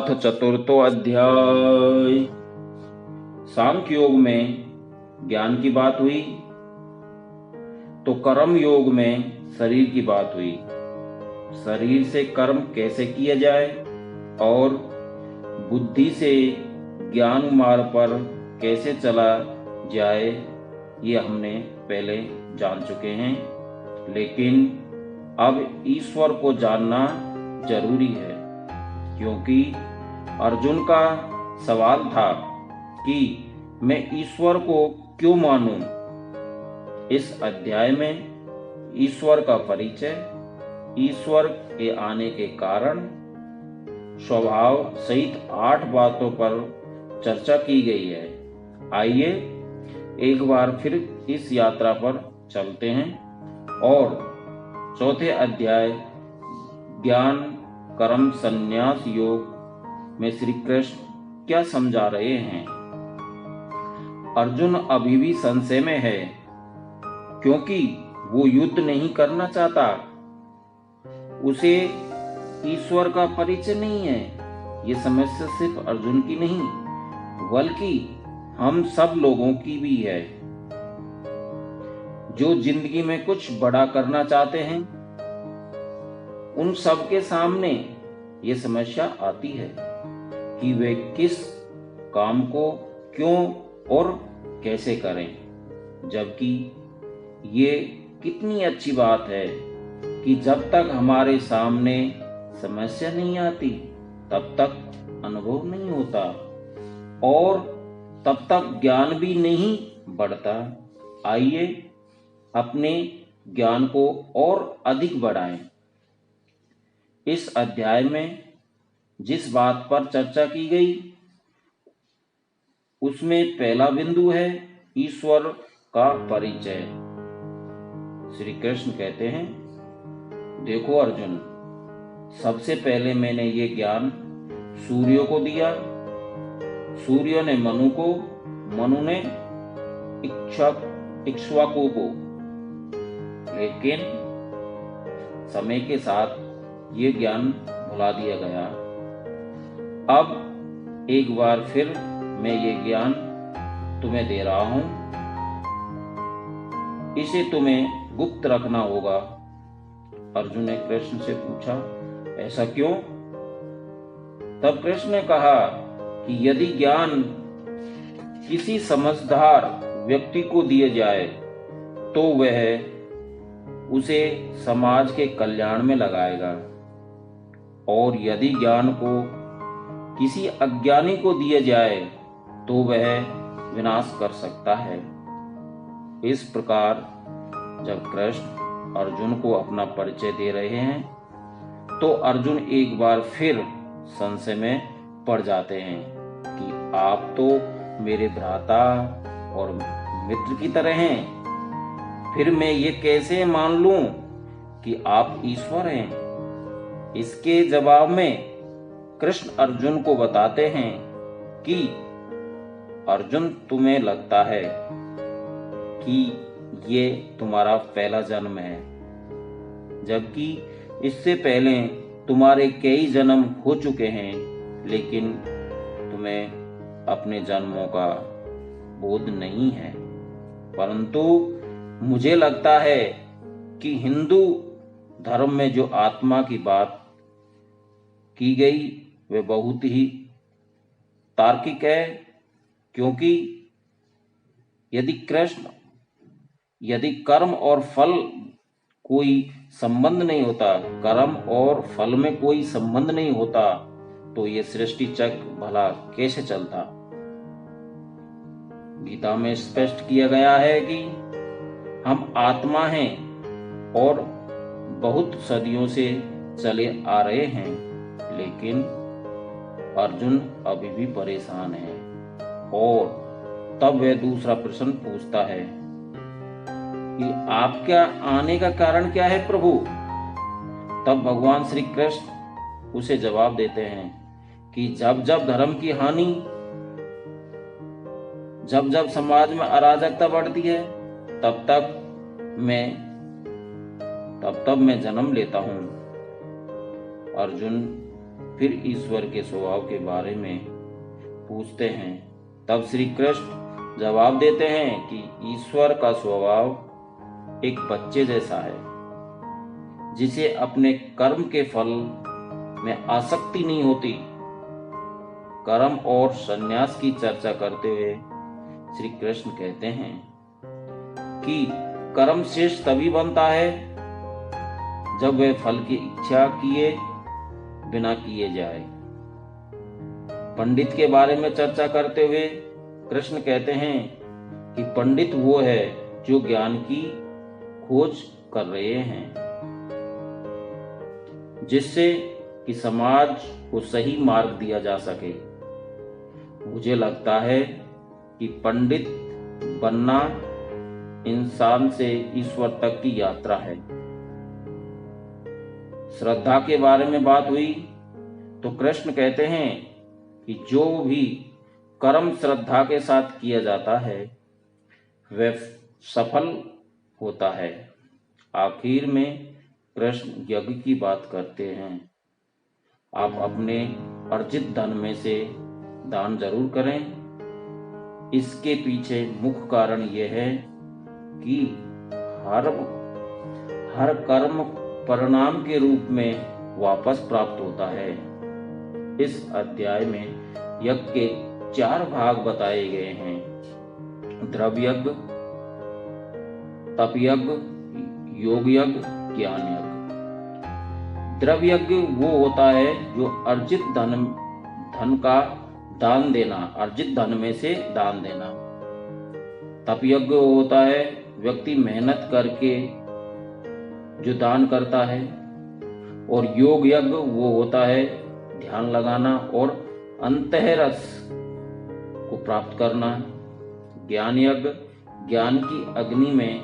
अथ चतुर्थो अध्याय। सांख्य योग में ज्ञान की बात हुई तो कर्म योग में शरीर की बात हुई। शरीर से कर्म कैसे किया जाए और बुद्धि से ज्ञान मार्ग पर कैसे चला जाए ये हमने पहले जान चुके हैं, लेकिन अब ईश्वर को जानना जरूरी है, क्योंकि अर्जुन का सवाल था कि मैं ईश्वर को क्यों मानूं। इस अध्याय में ईश्वर का परिचय, ईश्वर के आने के कारण, स्वभाव सहित 8 बातों पर चर्चा की गई है। आइए एक बार फिर इस यात्रा पर चलते हैं और चौथे अध्याय ज्ञान कर्म संन्यास योग में श्री कृष्ण क्या समझा रहे हैं। अर्जुन अभी भी संशय में है, क्योंकि वो युद्ध नहीं करना चाहता। उसे ईश्वर का परिचय नहीं है। ये समस्या सिर्फ अर्जुन की नहीं, बल्कि हम सब लोगों की भी है, जो जिंदगी में कुछ बड़ा करना चाहते हैं। उन सब के सामने ये समस्या आती है कि वे किस काम को क्यों और कैसे करें, जबकि ये कितनी अच्छी बात है कि जब तक हमारे सामने समस्या नहीं आती तब तक अनुभव नहीं होता और तब तक ज्ञान भी नहीं बढ़ता। आइए अपने ज्ञान को और अधिक बढ़ाएं। इस अध्याय में जिस बात पर चर्चा की गई उसमें पहला बिंदु है ईश्वर का परिचय। श्री कृष्ण कहते हैं, देखो अर्जुन, सबसे पहले मैंने ये ज्ञान सूर्य को दिया, सूर्य ने मनु को, मनु ने इक्ष्वाकु को, लेकिन समय के साथ ये ज्ञान भुला दिया गया। अब एक बार फिर मैं ये ज्ञान तुम्हें दे रहा हूं, इसे तुम्हें गुप्त रखना होगा। अर्जुन ने कृष्ण से पूछा, ऐसा क्यों? तब कृष्ण ने कहा कि यदि ज्ञान किसी समझदार व्यक्ति को दिया जाए तो वह उसे समाज के कल्याण में लगाएगा, और यदि ज्ञान को किसी अज्ञानी को दिया जाए तो वह विनाश कर सकता है। इस प्रकार जब कृष्ण अर्जुन को अपना परिचय दे रहे हैं तो अर्जुन एक बार फिर संशय में पड़ जाते हैं कि आप तो मेरे भ्राता और मित्र की तरह हैं, फिर मैं ये कैसे मान लूं कि आप ईश्वर हैं। इसके जवाब में कृष्ण अर्जुन को बताते हैं कि अर्जुन, तुम्हें लगता है कि ये तुम्हारा पहला जन्म है, जबकि इससे पहले तुम्हारे कई जन्म हो चुके हैं, लेकिन तुम्हें अपने जन्मों का बोध नहीं है। परंतु मुझे लगता है कि हिंदू धर्म में जो आत्मा की बात की गई वह बहुत ही तार्किक है, क्योंकि यदि कर्म और फल कोई संबंध नहीं होता, कर्म और फल में कोई संबंध नहीं होता, तो ये सृष्टि चक्र भला कैसे चलता। गीता में स्पष्ट किया गया है कि हम आत्मा हैं और बहुत सदियों से चले आ रहे हैं, लेकिन अर्जुन अभी भी परेशान है। और तब वह दूसरा प्रश्न पूछता है कि आपके आने का कारण क्या है प्रभु? तब भगवान श्री कृष्ण उसे जवाब देते हैं कि जब जब धर्म की हानि, जब जब समाज में अराजकता बढ़ती है, तब तब मैं जन्म लेता हूं। अर्जुन फिर ईश्वर के स्वभाव के बारे में पूछते हैं। तब श्री कृष्ण जवाब देते हैं कि ईश्वर का स्वभाव एक बच्चे जैसा है, जिसे अपने कर्म के फल में आसक्ति नहीं होती। कर्म और संन्यास की चर्चा करते हुए श्री कृष्ण कहते हैं कि कर्म शेष तभी बनता है जब वह फल की इच्छा किए बिना किए जाए। पंडित के बारे में चर्चा करते हुए कृष्ण कहते हैं कि पंडित वो है जो ज्ञान की खोज कर रहे हैं, जिससे कि समाज को सही मार्ग दिया जा सके। मुझे लगता है कि पंडित बनना इंसान से ईश्वर तक की यात्रा है। श्रद्धा के बारे में बात हुई तो कृष्ण कहते हैं कि जो भी कर्म श्रद्धा के साथ किया जाता है वह सफल होता है। आखिर में कृष्ण यज्ञ की बात करते हैं। आप अपने अर्जित धन में से दान जरूर करें। इसके पीछे मुख्य कारण यह है कि हर कर्म परिणाम के रूप में वापस प्राप्त होता है। इस अध्याय में यज्ञ के 4 भाग बताए गए हैं: द्रव्य यज्ञ, तप यज्ञ, योग यज्ञ, ज्ञान यज्ञ। द्रव्य यज्ञ वो होता है जो अर्जित धन का दान देना, अर्जित धन में से दान देना। तप यज्ञ होता है व्यक्ति मेहनत करके जो दान करता है। और योग यज्ञ वो होता है ध्यान लगाना और अंतःरस को प्राप्त करना। ज्ञान यज्ञ ज्ञान की अग्नि में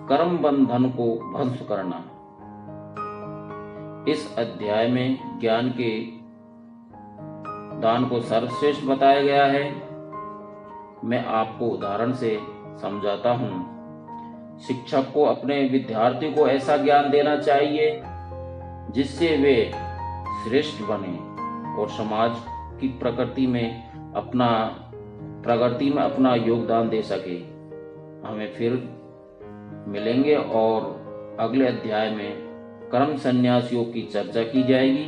कर्म बंधन को ध्वंस करना। इस अध्याय में ज्ञान के दान को सर्वश्रेष्ठ बताया गया है। मैं आपको उदाहरण से समझाता हूँ। शिक्षक को अपने विद्यार्थी को ऐसा ज्ञान देना चाहिए जिससे वे श्रेष्ठ बने और समाज की प्रगति में अपना योगदान दे सके। हमें फिर मिलेंगे और अगले अध्याय में कर्म संन्यास योग की चर्चा की जाएगी।